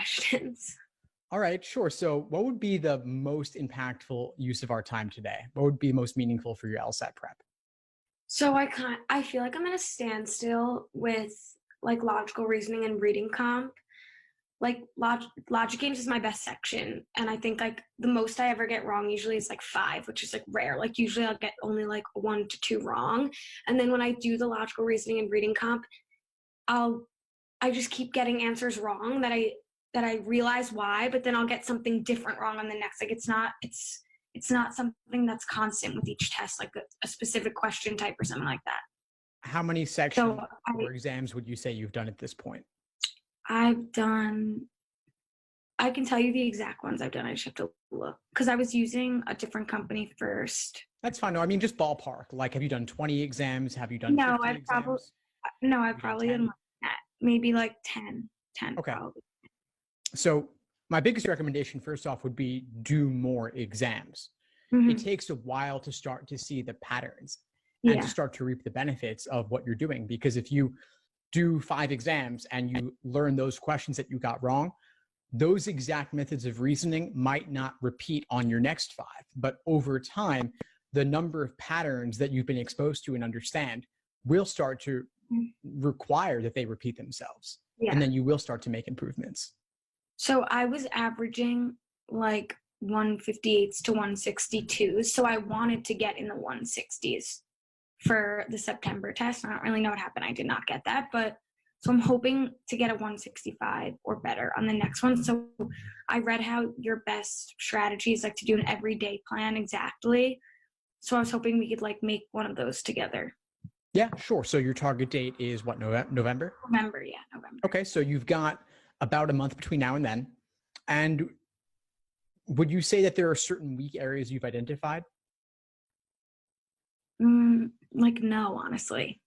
questions. All right, sure. So what would be the most impactful use of our time today? What would be most meaningful for your LSAT prep? So I feel like I'm at a standstill with like logical reasoning and reading comp. Like logic games is my best section, and I think like the most I ever get wrong usually is like 5, which is like rare. Like usually I'll get only like 1 to 2 wrong, and then when I do the logical reasoning and reading comp, I just keep getting answers wrong that I realize why, but then I'll get something different wrong on the next. Like it's not something that's constant with each test, like a specific question type or something like that. How many So sections or exams would you say you've done at this point? I've done, I can tell you the exact ones I've done. I just have to look because I was using a different company first. That's fine. No, I mean, just ballpark. Like, have you done 20 exams? Have you done No, 50 exams? I've Have you done probably 10? done like that. Maybe like 10 Okay. probably. So my biggest recommendation, first off, would be do more exams. It Mhm. takes a while to start to see the patterns and to Yeah. start to reap the benefits of what you're doing. Because if you do 5 exams and you learn those questions that you got wrong, those exact methods of reasoning might not repeat on your next 5. But over time, the number of patterns that you've been exposed to and understand will start to Mm. require that they repeat themselves. And Yeah. then you will start to make improvements. So I was averaging like 158s to 162s. So I wanted to get in the 160s for the September test. I don't really know what happened. I did not get that, but so I'm hoping to get a 165 or better on the next one. So I read how your best strategy is like to do an everyday plan exactly. So I was hoping we could like make one of those together. Yeah, sure. So your target date is what, November? November, yeah, November. Okay, so you've got about a month between now and then. And would you say that there are certain weak areas you've identified? Like no, honestly.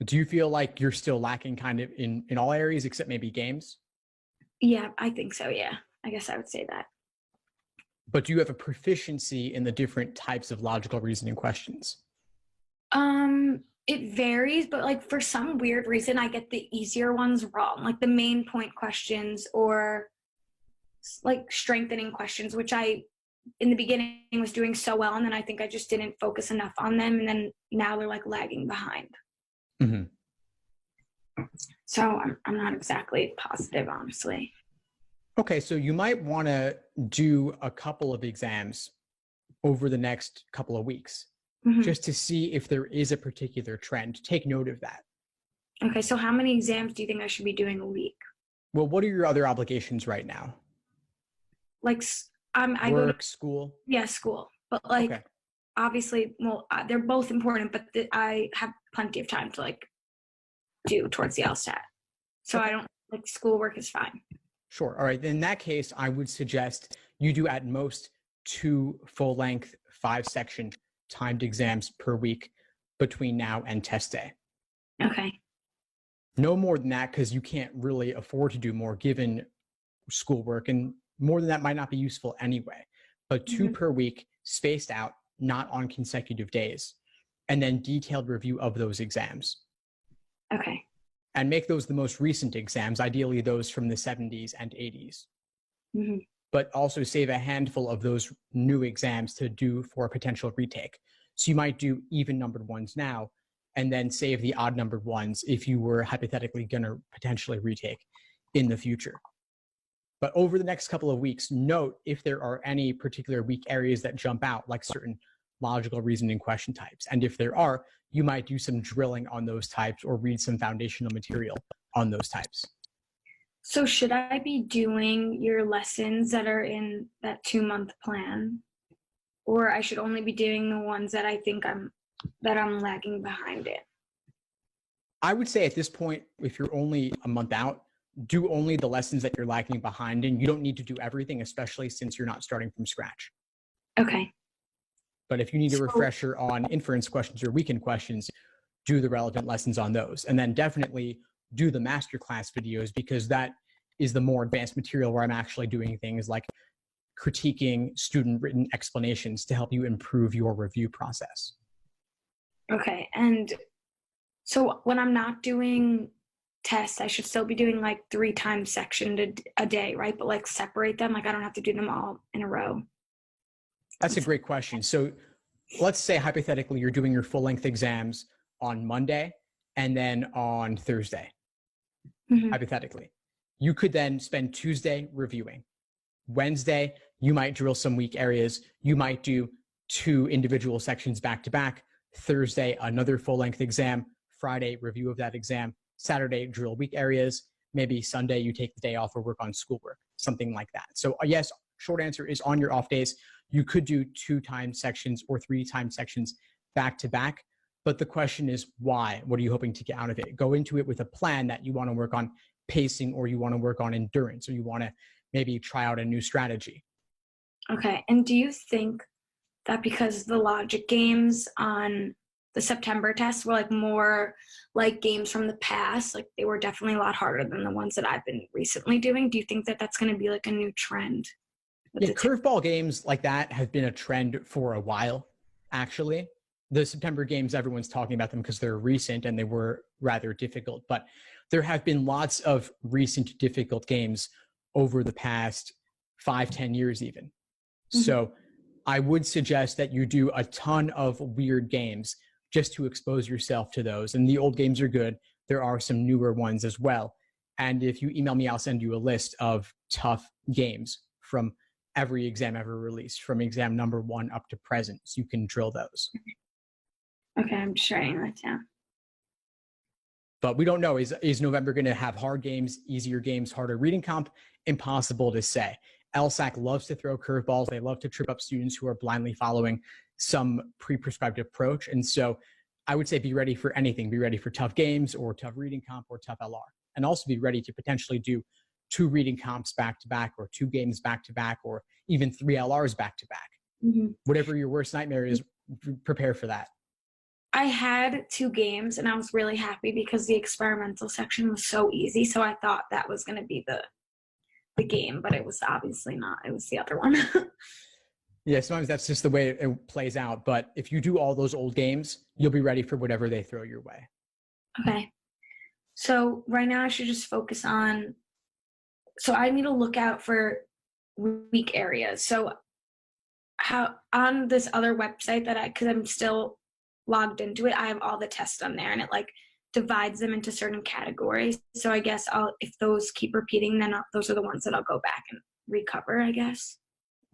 Do you feel like you're still lacking kind of in all areas except maybe games? Yeah, I think so. Yeah, I guess I would say that. But do you have a proficiency in the different types of logical reasoning questions? It varies, but like for some weird reason, I get the easier ones wrong, like the main point questions or like strengthening questions, which I in the beginning was doing so well, and then I think I just didn't focus enough on them, and then now they're like lagging behind. Mm-hmm. So I'm not exactly positive, honestly. Okay, so you might want to do a couple of exams over the next couple of weeks Mhm. just to see if there is a particular trend. Take note of that. Okay, so how many exams do you think I should be doing a week? Well, what are your other obligations right now? Like I go to Work, school? school, but like Okay, obviously, well, they're both important, but I have plenty of time to like do towards the LSAT. So I okay, don't like schoolwork is fine. sure. All right, in that case, I would suggest you do at most 2 full-length 5-section timed exams per week between now and test day. Okay. No more than that because you can't really afford to do more given schoolwork, and more than that might not be useful anyway. But 2 Mhm. per week, spaced out, not on consecutive days, and then detailed review of those exams. Okay. And make those the most recent exams, ideally those from the 70s and 80s. Hmm. But also save a handful of those new exams to do for a potential retake. So you might do even numbered ones now, and then save the odd numbered ones if you were hypothetically going to potentially retake in the future. But over the next couple of weeks, note if there are any particular weak areas that jump out, like certain logical reasoning question types. And if there are, you might do some drilling on those types or read some foundational material on those types. So should I be doing your lessons that are in that 2-month plan, or I should only be doing the ones that I think I'm lagging behind in? I would say at this point, if you're only a month out, do only the lessons that you're lagging behind in. You don't need to do everything, especially since you're not starting from scratch. Okay. But if you need a So refresher on inference questions or weekend questions, do the relevant lessons on those. And then definitely do the masterclass videos because that is the more advanced material where I'm actually doing things like critiquing student written explanations to help you improve your review process. okay, and so when I'm not doing tests, I should still be doing like 3 times section a day, right? But like separate them. Like I don't have to do them all in a row. That's a great question. So let's say hypothetically you're doing your full length exams on Monday and then on Thursday, hypothetically. You could then spend Tuesday reviewing. Wednesday, you might drill some weak areas. You might do 2 individual sections back to back. Thursday, another full length exam. Friday, review of that exam. Saturday, drill weak areas. Maybe Sunday, you take the day off or work on schoolwork, something like that. So yes, short answer is on your off days, you could do 2 time sections or 3 time sections back to back. But the question is why? What are you hoping to get out of it? Go into it with a plan that you want to work on pacing, or you want to work on endurance, or you want to maybe try out a new strategy. Okay. And do you think that because the logic games on the September tests were like more like games from the past, like they were definitely a lot harder than the ones that I've been recently doing, do you think that that's going to be like a new trend? Yeah, curveball games like that have been a trend for a while, actually. The September games, everyone's talking about them because they're recent and they were rather difficult, but there have been lots of recent difficult games over the past 5-10 years even. So I would suggest that you do a ton of weird games just to expose yourself to those. And the old games are good. There are some newer ones as well. And if you email me, I'll send you a list of tough games from every exam ever released, from exam number 1 up to present. So you can drill those. Okay, I'm just writing that down. But we don't know. Is November going to have hard games, easier games, harder reading comp? Impossible to say. LSAC loves to throw curveballs. They love to trip up students who are blindly following some pre-prescribed approach. And so I would say be ready for anything. Be ready for tough games or tough reading comp or tough LR. And also be ready to potentially do 2 reading comps back to back, or 2 games back to back, or even 3 LRs back to back. Whatever your worst nightmare is, prepare for that. I had 2 games and I was really happy because the experimental section was so easy. So I thought that was going to be the game, but it was obviously not. It was the other one. Yeah, sometimes that's just the way it plays out. But if you do all those old games, you'll be ready for whatever they throw your way. Okay. So right now I should just focus on, so I need to look out for weak areas. So how on this other website because I'm still logged into it, I have all the tests on there and it like divides them into certain categories. So I guess if those keep repeating, then those are the ones that I'll go back and recover, I guess.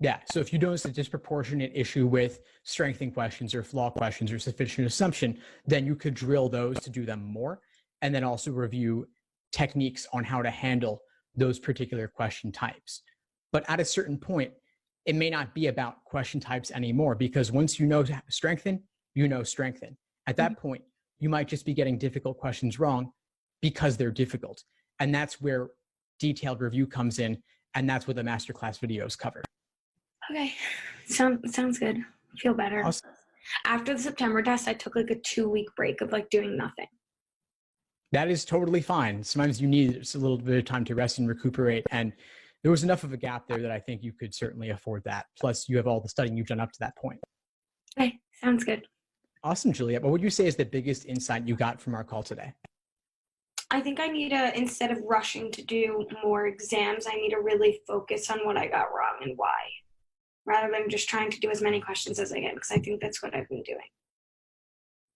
Yeah. So if you notice a disproportionate issue with strengthening questions or flaw questions or sufficient assumption, then you could drill those to do them more, and then also review techniques on how to handle those particular question types. But at a certain point, it may not be about question types anymore, because once you know strengthen, you know strengthen. At that point, you might just be getting difficult questions wrong because they're difficult. And that's where detailed review comes in. And that's what the masterclass videos cover. Okay. Sounds good. I feel better. Awesome. After the September test, I took like a 2-week break of like doing nothing. That is totally fine. Sometimes you need just a little bit of time to rest and recuperate. And there was enough of a gap there that I think you could certainly afford that. Plus, you have all the studying you've done up to that point. Okay. Sounds good. Awesome, Juliet. What would you say is the biggest insight you got from our call today? I think I need to, instead of rushing to do more exams, I need to really focus on what I got wrong and why, rather than just trying to do as many questions as I can, because I think that's what I've been doing.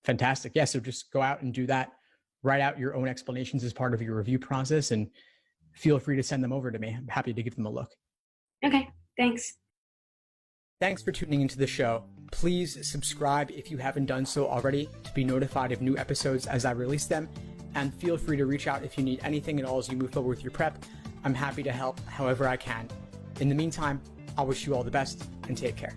Fantastic. Yeah, so just go out and do that. Write out your own explanations as part of your review process, and feel free to send them over to me. I'm happy to give them a look. Okay, thanks. Thanks for tuning into the show. Please subscribe if you haven't done so already to be notified of new episodes as I release them. And feel free to reach out if you need anything at all as you move forward with your prep. I'm happy to help however I can. In the meantime, I'll wish you all the best and take care.